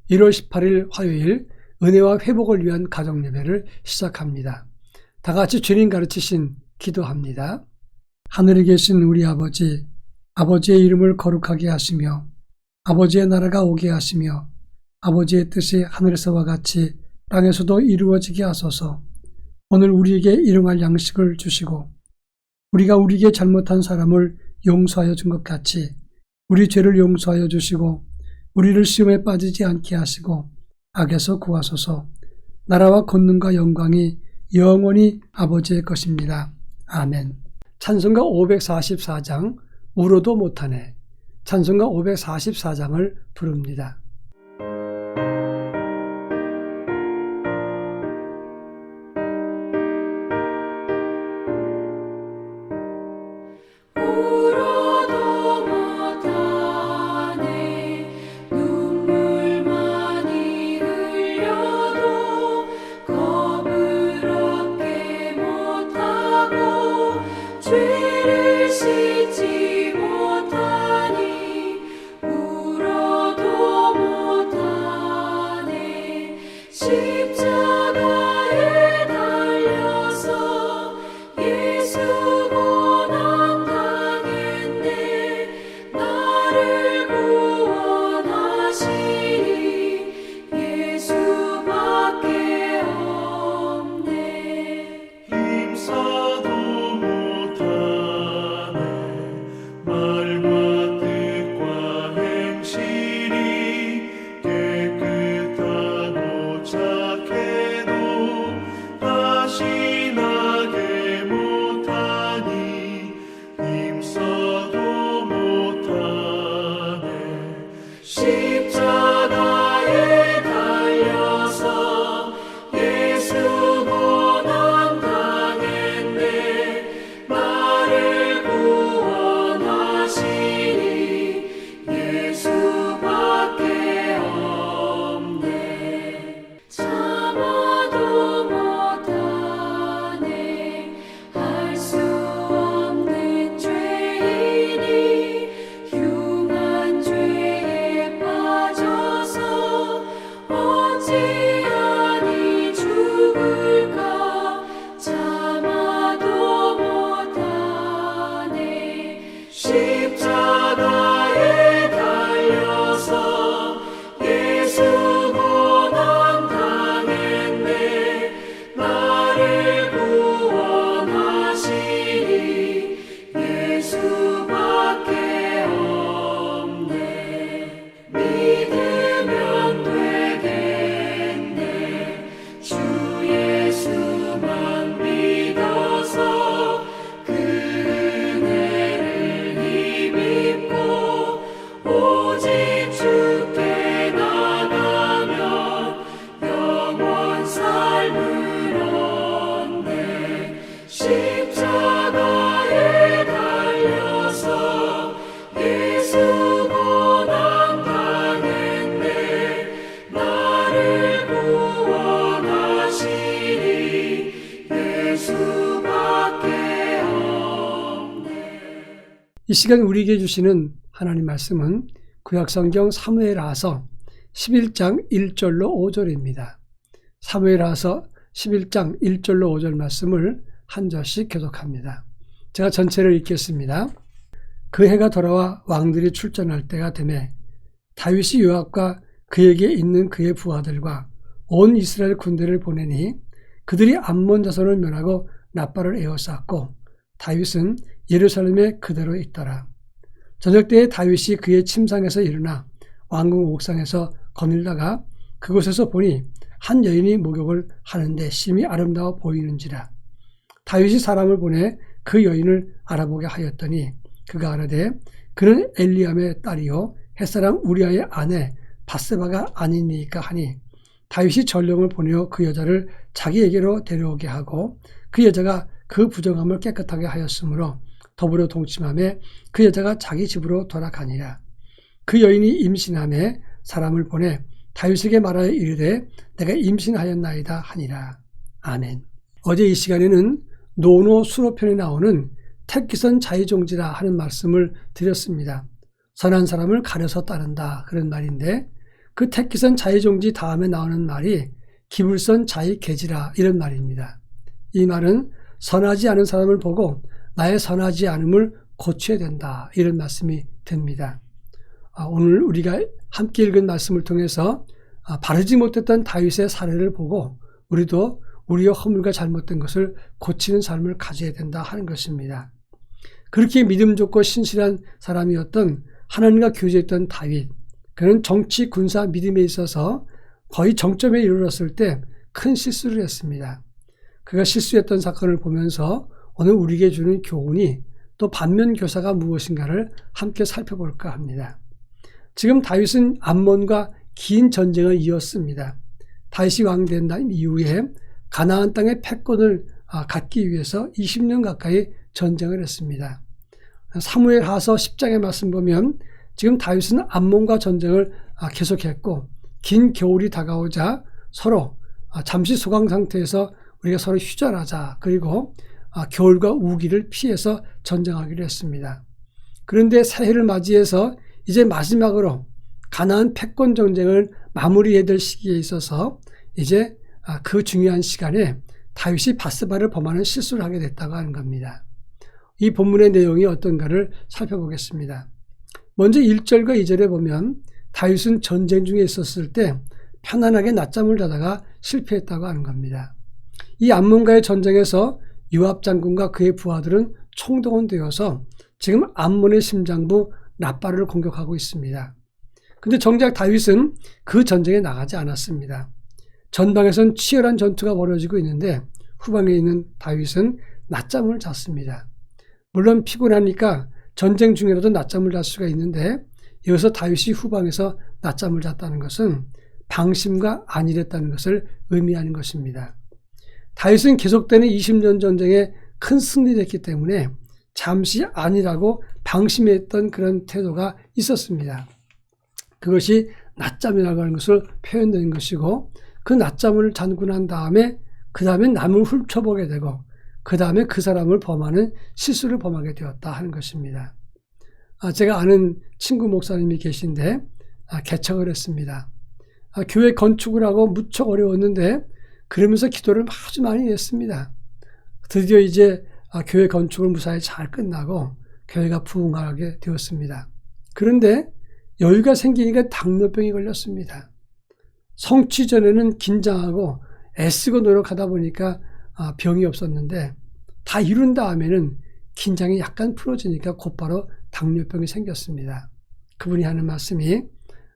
1월 18일 화요일 은혜와 회복을 위한 가정예배를 시작합니다. 다 같이 주님 가르치신 기도합니다. 하늘에 계신 우리 아버지, 아버지의 이름을 거룩하게 하시며 아버지의 나라가 오게 하시며 아버지의 뜻이 하늘에서와 같이 땅에서도 이루어지게 하소서. 오늘 우리에게 일용할 양식을 주시고 우리가 우리에게 잘못한 사람을 용서하여 준 것 같이 우리 죄를 용서하여 주시고 우리를 시험에 빠지지 않게 하시고 악에서 구하소서. 나라와 권능과 영광이 영원히 아버지의 것입니다. 아멘. 찬송가 544장 울어도 못하네. 찬송가 544장을 부릅니다. 이 시간 우리에게 주시는 하나님 말씀은 구약성경 사무엘하서 11장 1절로 5절입니다. 사무엘하서 11장 1절로 5절 말씀을 한 절씩 교독합니다. 제가 전체를 읽겠습니다. 그 해가 돌아와 왕들이 출전할 때가 되매 다윗이 요압과 그에게 있는 그의 부하들과 온 이스라엘 군대를 보내니 그들이 암몬 자손을 멸하고 납발을 에워쌌고 다윗은 예루살렘에 그대로 있더라. 저녁 때에 다윗이 그의 침상에서 일어나 왕궁 옥상에서 거닐다가 그곳에서 보니 한 여인이 목욕을 하는데 심히 아름다워 보이는지라. 다윗이 사람을 보내 그 여인을 알아보게 하였더니 그가 아뢰되 그는 엘리암의 딸이요 햇사람 우리아의 아내 밧세바가 아니니까 하니 다윗이 전령을 보내어 그 여자를 자기에게로 데려오게 하고 그 여자가 그 부정함을 깨끗하게 하였으므로 더불어 동침하며 그 여자가 자기 집으로 돌아가니라. 그 여인이 임신하며 사람을 보내 다윗에게 말하여 이르되 내가 임신하였나이다 하니라. 아멘. 어제 이 시간에는 노노 수로편에 나오는 택기선 자의종지라 하는 말씀을 드렸습니다. 선한 사람을 가려서 따른다 그런 말인데 그 택기선 자의종지 다음에 나오는 말이 기불선 자의계지라 이런 말입니다. 이 말은 선하지 않은 사람을 보고 나의 선하지 않음을 고쳐야 된다 이런 말씀이 됩니다. 오늘 우리가 함께 읽은 말씀을 통해서 바르지 못했던 다윗의 사례를 보고 우리도 우리의 허물과 잘못된 것을 고치는 삶을 가져야 된다 하는 것입니다. 그렇게 믿음 좋고 신실한 사람이었던 하나님과 교제했던 다윗, 그는 정치, 군사, 믿음에 있어서 거의 정점에 이르렀을 때 큰 실수를 했습니다. 그가 실수했던 사건을 보면서 오늘 우리에게 주는 교훈이 또 반면 교사가 무엇인가를 함께 살펴볼까 합니다. 지금 다윗은 암몬과 긴 전쟁을 이었습니다. 다윗이 왕된 이후에 가나안 땅의 패권을 갖기 위해서 20년 가까이 전쟁을 했습니다. 사무엘하서 10장의 말씀 보면 지금 다윗은 암몬과 전쟁을 계속했고 긴 겨울이 다가오자 서로 잠시 소강 상태에서 우리가 서로 휴전하자 그리고 겨울과 우기를 피해서 전쟁하기로 했습니다. 그런데 새해를 맞이해서 이제 마지막으로 가나안 패권 전쟁을 마무리해야 될 시기에 있어서 이제 그 중요한 시간에 다윗이 바스바를 범하는 실수를 하게 됐다고 하는 겁니다. 이 본문의 내용이 어떤가를 살펴보겠습니다. 먼저 1절과 2절에 보면 다윗은 전쟁 중에 있었을 때 편안하게 낮잠을 자다가 실패했다고 하는 겁니다. 이 암몬과의 전쟁에서 요압 장군과 그의 부하들은 총동원되어서 지금 암몬의 심장부 랍바를 공격하고 있습니다. 근데 정작 다윗은 그 전쟁에 나가지 않았습니다. 전방에선 치열한 전투가 벌어지고 있는데 후방에 있는 다윗은 낮잠을 잤습니다. 물론 피곤하니까 전쟁 중이라도 낮잠을 잘 수가 있는데 여기서 다윗이 후방에서 낮잠을 잤다는 것은 방심과 안일했다는 것을 의미하는 것입니다. 다윗은 계속되는 20년 전쟁에 큰 승리를 했기 때문에 잠시 안일하고 방심했던 그런 태도가 있었습니다. 그것이 낮잠이라고 하는 것을 표현되는 것이고 그 낮잠을 자고 난 다음에 그 다음에 남을 훑어보게 되고 그 다음에 그 사람을 범하는 실수를 범하게 되었다 하는 것입니다. 제가 아는 친구 목사님이 계신데 개척을 했습니다. 교회 건축을 하고 무척 어려웠는데 그러면서 기도를 아주 많이 했습니다. 드디어 이제 교회 건축을 무사히 잘 끝나고 교회가 부흥하게 되었습니다. 그런데 여유가 생기니까 당뇨병이 걸렸습니다. 성취 전에는 긴장하고 애쓰고 노력하다 보니까 병이 없었는데 다 이룬 다음에는 긴장이 약간 풀어지니까 곧바로 당뇨병이 생겼습니다. 그분이 하는 말씀이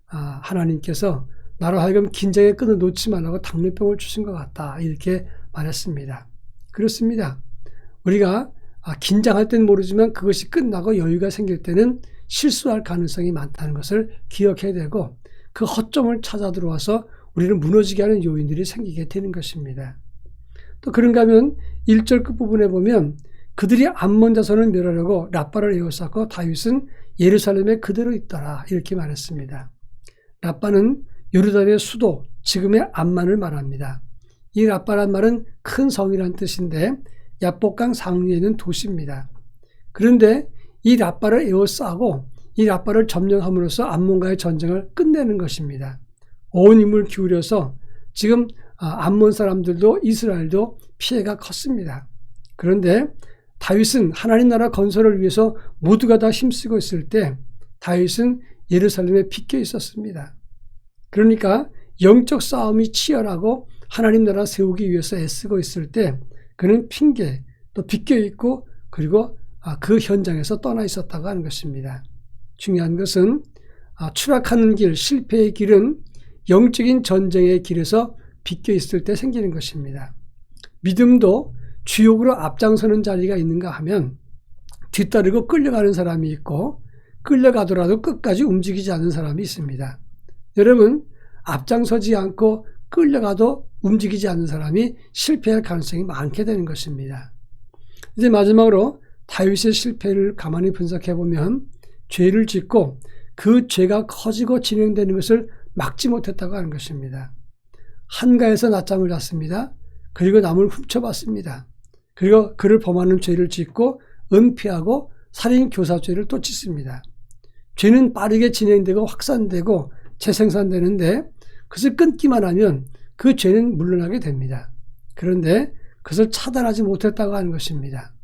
하나님께서 나로 하여금 긴장의 끈을 놓지 말라고 당뇨병을 주신 것 같다 이렇게 말했습니다. 그렇습니다. 우리가 긴장할 때는 모르지만 그것이 끝나고 여유가 생길 때는 실수할 가능성이 많다는 것을 기억해야 되고 그 허점을 찾아 들어와서 우리를 무너지게 하는 요인들이 생기게 되는 것입니다. 또 그런가 하면 1절 끝부분에 보면 그들이 암몬 자손을 멸하려고 랍바를 에워쌌고 다윗은 예루살렘에 그대로 있더라 이렇게 말했습니다. 랍바는 요르단의 수도 지금의 암만을 말합니다. 이 랍바란 말은 큰 성이란 뜻인데 야복강 상류에 있는 도시입니다. 그런데 이 랍바를 에워싸고 이 랍바를 점령함으로써 암몬과의 전쟁을 끝내는 것입니다. 온 힘을 기울여서 지금 암몬 사람들도 이스라엘도 피해가 컸습니다. 그런데 다윗은 하나님 나라 건설을 위해서 모두가 다 힘쓰고 있을 때 다윗은 예루살렘에 빗겨 있었습니다. 그러니까 영적 싸움이 치열하고 하나님 나라 세우기 위해서 애쓰고 있을 때 그는 핑계 또 빗겨 있고 그리고 그 현장에서 떠나 있었다고 하는 것입니다. 중요한 것은 추락하는 길, 실패의 길은 영적인 전쟁의 길에서 빗겨 있을 때 생기는 것입니다. 믿음도 주역으로 앞장서는 자리가 있는가 하면 뒤따르고 끌려가는 사람이 있고 끌려가더라도 끝까지 움직이지 않는 사람이 있습니다. 여러분, 앞장서지 않고 끌려가도 움직이지 않는 사람이 실패할 가능성이 많게 되는 것입니다. 이제 마지막으로 다윗의 실패를 가만히 분석해 보면 죄를 짓고 그 죄가 커지고 진행되는 것을 막지 못했다고 하는 것입니다. 한가해서 낮잠을 잤습니다. 그리고 남을 훔쳐봤습니다. 그리고 그를 범하는 죄를 짓고 은폐하고 살인 교사죄를 또 짓습니다. 죄는 빠르게 진행되고 확산되고 재생산되는데 그것을 끊기만 하면 그 죄는 물러나게 됩니다. 그런데 그것을 차단하지 못했다고 하는 것입니다.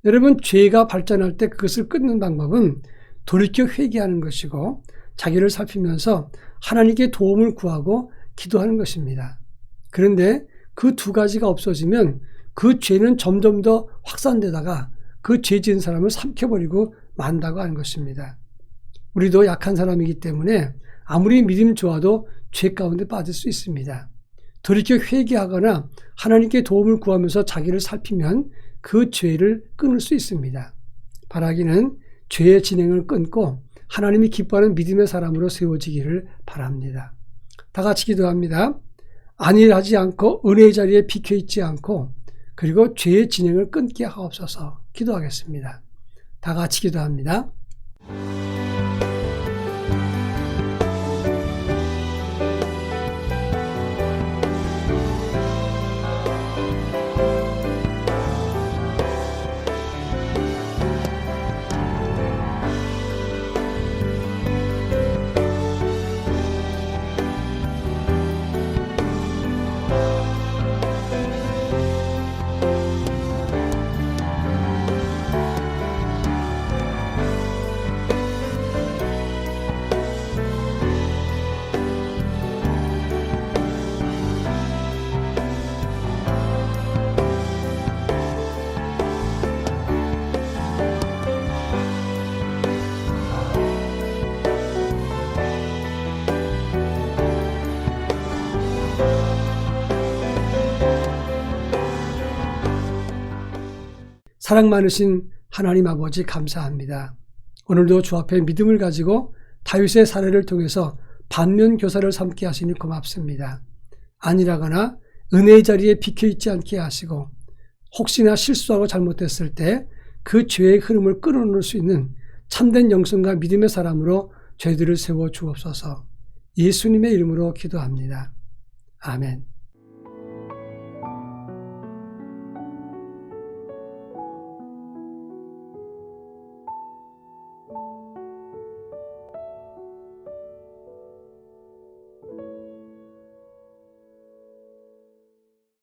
여러분, 죄가 발전할 때 그것을 끊는 방법은 돌이켜 회개하는 것이고 자기를 살피면서 하나님께 도움을 구하고 기도하는 것입니다. 그런데 그 두 가지가 없어지면 그 죄는 점점 더 확산되다가 그 죄 지은 사람을 삼켜버리고 만다고 하는 것입니다. 우리도 약한 사람이기 때문에 아무리 믿음 좋아도 죄 가운데 빠질 수 있습니다. 돌이켜 회개하거나 하나님께 도움을 구하면서 자기를 살피면 그 죄를 끊을 수 있습니다. 바라기는 죄의 진행을 끊고 하나님이 기뻐하는 믿음의 사람으로 세워지기를 바랍니다. 다 같이 기도합니다. 안일하지 않고 은혜의 자리에 비켜있지 않고 그리고 죄의 진행을 끊게 하옵소서. 기도하겠습니다. 다 같이 기도합니다. 사랑 많으신 하나님 아버지 감사합니다. 오늘도 주 앞에 믿음을 가지고 다윗의 사례를 통해서 반면 교사를 삼게 하시니 고맙습니다. 안일하거나 은혜의 자리에 비켜있지 않게 하시고 혹시나 실수하고 잘못했을 때 그 죄의 흐름을 끊어놓을 수 있는 참된 영성과 믿음의 사람으로 저희들을 세워 주옵소서. 예수님의 이름으로 기도합니다. 아멘.